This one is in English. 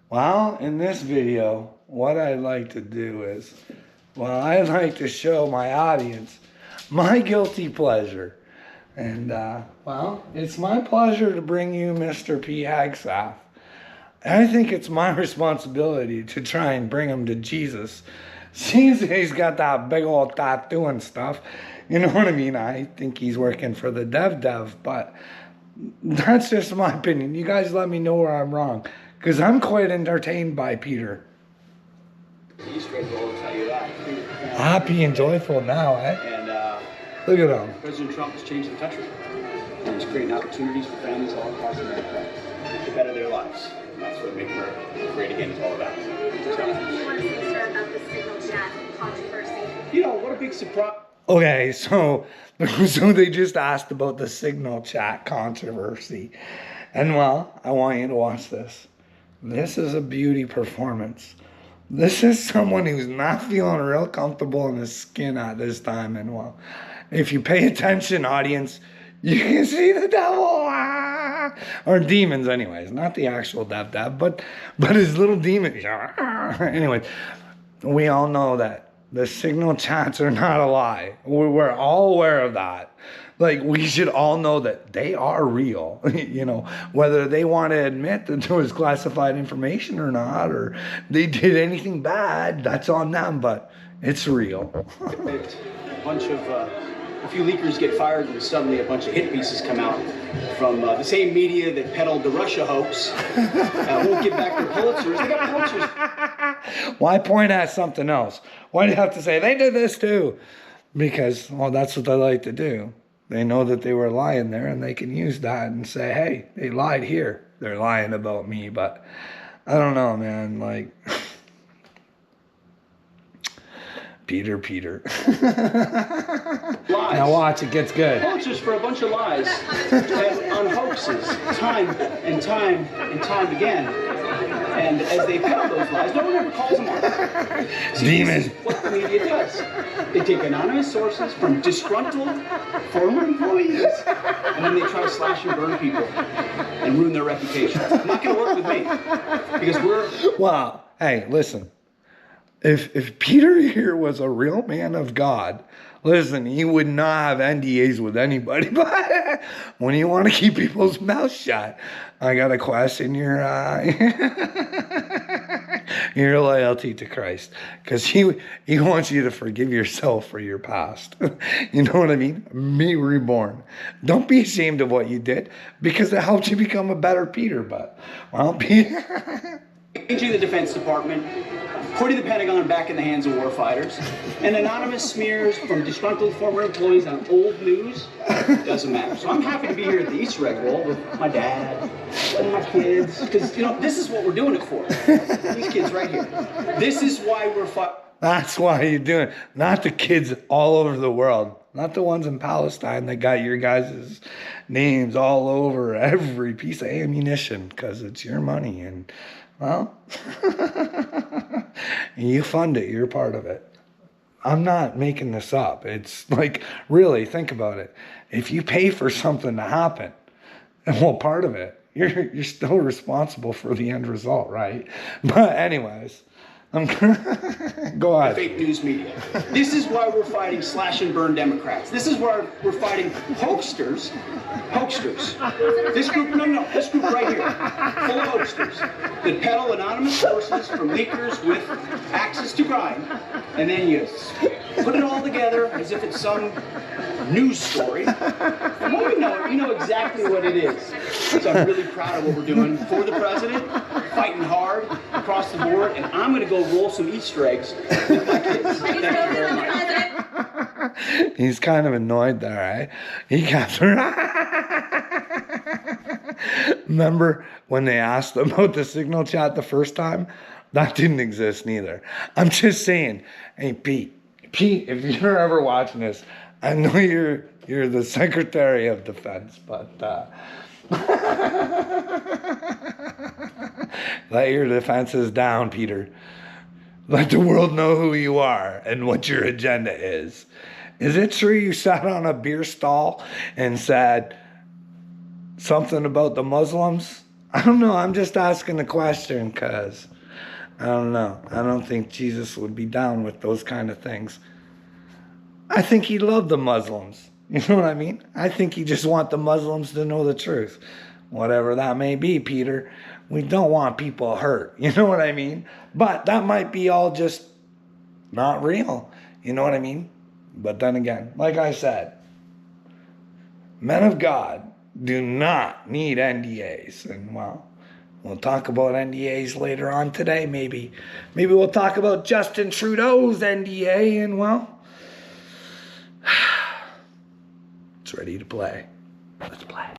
Well, in this video, what I'd like to do is, I'd like to show my audience my guilty pleasure. And, it's my pleasure to bring you Mr. P. Hagstaff. I think it's my responsibility to try and bring him to Jesus. Seems he's got that big old tattoo and stuff. You know what I mean? I think he's working for the dev, but that's just my opinion. You guys let me know where I'm wrong, because I'm quite entertained by Peter. Easter egg will tell you that. Happy and joyful now, eh? And Look at him. President Trump has changed the country. And he's creating opportunities for families all across America to better their lives. And that's what Make America Great Again is all about. What do you want to say, sir, about the signal chat controversy? You know, what a big surprise. Okay, so they just asked about the signal chat controversy. And I want you to watch this. This is a beauty performance. This is someone who's not feeling real comfortable in his skin at this time. And if you pay attention, audience, you can see the devil. Or demons, anyways. Not the actual dev, but his little demons. Anyways, we all know that the signal chats are not a lie. We're all aware of that. Like, we should all know that they are real. You know, whether they want to admit that there was classified information or not, or they did anything bad, that's on them, but it's real. A few leakers get fired, and suddenly a bunch of hit pieces come out from the same media that peddled the Russia hoax. Won't give back their Pulitzers. They got Pulitzers. Why point at something else? Why do you have to say, they did this too? Because, that's what they like to do. They know that they were lying there, and they can use that and say, hey, they lied here. They're lying about me, but I don't know, man. Like, Peter. Lies. Now watch, it gets good. Pulitzers for a bunch of lies and on hoaxes, time and time again. And as they peddle those lies, no one ever calls them out. Demon. This is what the media does. They take anonymous sources from disgruntled former employees, and then they try to slash and burn people and ruin their reputation. It's not going to work with me, because we're... Well, hey, listen. If Peter here was a real man of God, listen, he would not have NDAs with anybody. But when you want to keep people's mouths shut, I got to question your your loyalty to Christ, because he wants you to forgive yourself for your past. You know what I mean? Be reborn. Don't be ashamed of what you did, because it helped you become a better Peter. But Peter. Changing the Defense Department, putting the Pentagon back in the hands of warfighters, and anonymous smears from disgruntled former employees on old news, doesn't matter. So I'm happy to be here at the Easter egg roll with my dad and my kids, because, this is what we're doing it for. These kids right here. This is why we're fighting. That's why you're doing it. Not the kids all over the world. Not the ones in Palestine that got your guys' names all over every piece of ammunition, because it's your money. And, you fund it. You're part of it. I'm not making this up. It's like, really, think about it. If you pay for something to happen, part of it, you're still responsible for the end result, right? But anyways, go ahead. Fake news media. This is why we're fighting slash and burn Democrats. This is why we're fighting hoaxsters. This group right here, full of hoaxsters that peddle anonymous sources from leakers with access to crime, and then you put it all together as if it's some news story. And what we know exactly what it is. So I'm really proud of what we're doing for the president, fighting hard across the board, and I'm going to go roll some Easter eggs with my kids. Thank you very much. He's kind of annoyed there, eh? He got Remember when they asked about the signal chat the first time? That didn't exist neither. I'm just saying, hey, Pete, if you're ever watching this, I know you're the Secretary of Defense, but let your defenses down, Peter. Let the world know who you are and what your agenda is. Is it true you sat on a beer stall and said something about the Muslims I don't know. I'm just asking the question because I don't know. I don't think Jesus would be down with those kind of things. I think he loved the Muslims. You know what I mean? I think he just want the Muslims to know the truth. Whatever that may be, Peter. We don't want people hurt. You know what I mean? But that might be all just not real. You know what I mean? But then again, like I said, men of God do not need NDAs. And well, we'll talk about NDAs later on today, maybe. Maybe we'll talk about Justin Trudeau's NDA, and well, it's ready to play. Let's play.